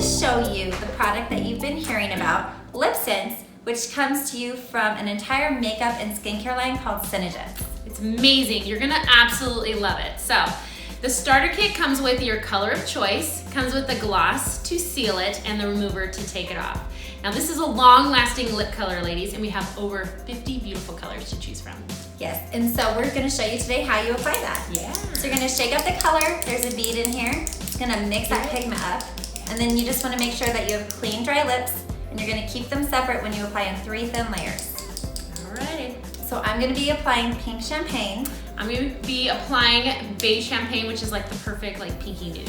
show you the product that you've been hearing about, LIPSENSE, which comes to you from an entire makeup and skincare line called SeneGence. It's amazing. You're gonna absolutely love it. So, the starter kit comes with your color of choice, comes with the gloss to seal it, and the remover to take it off. Now this is a long-lasting lip color, ladies, and we have over 50 beautiful colors to choose from. Yes, and so we're gonna show you today how you apply that. Yeah. So you're gonna shake up the color, there's a bead in here. It's gonna mix that pigment up, and then you just wanna make sure that you have clean, dry lips, and you're gonna keep them separate when you apply in 3 thin layers. Alrighty. So I'm gonna be applying pink champagne. I'm gonna be applying beige champagne, which is like the perfect like pinky nude.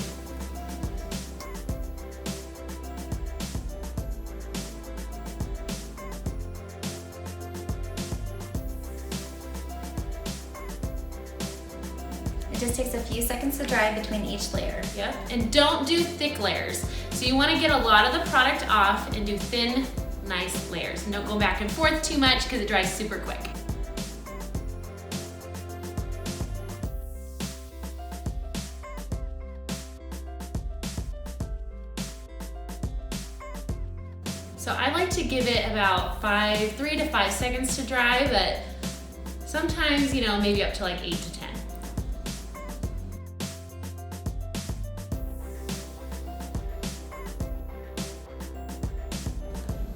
It just takes a few seconds to dry between each layer. Yep, and don't do thick layers. So you wanna get a lot of the product off and do thin, nice layers. And don't go back and forth too much because it dries super quick. So I like to give it about 3 to 5 seconds to dry, but sometimes, you know, maybe up to like 8 to 10.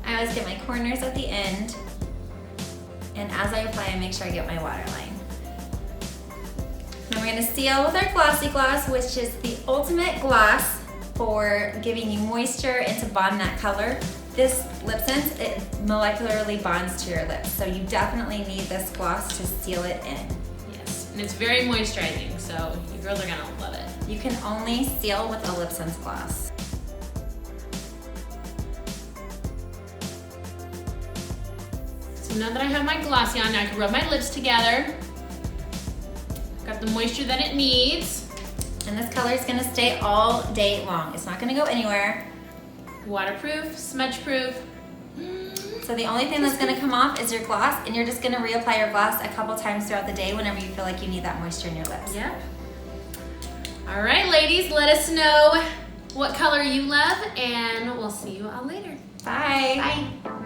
I always get my corners at the end, and as I apply, I make sure I get my waterline. Now we're gonna seal with our Glossy Gloss, which is the ultimate gloss for giving you moisture and to bond that color. This LIPSENSE, it molecularly bonds to your lips, so you definitely need this gloss to seal it in. Yes, and it's very moisturizing, so you girls are gonna love it. You can only seal with a LIPSENSE gloss. So now that I have my glossy on, now I can rub my lips together. Got the moisture that it needs. And this color is gonna stay all day long. It's not gonna go anywhere. Waterproof, smudge proof. So the only thing that's gonna come off is your gloss, and you're just gonna reapply your gloss a couple times throughout the day whenever you feel like you need that moisture in your lips. Yep. All right, ladies, let us know what color you love, and we'll see you all later. Bye. Bye.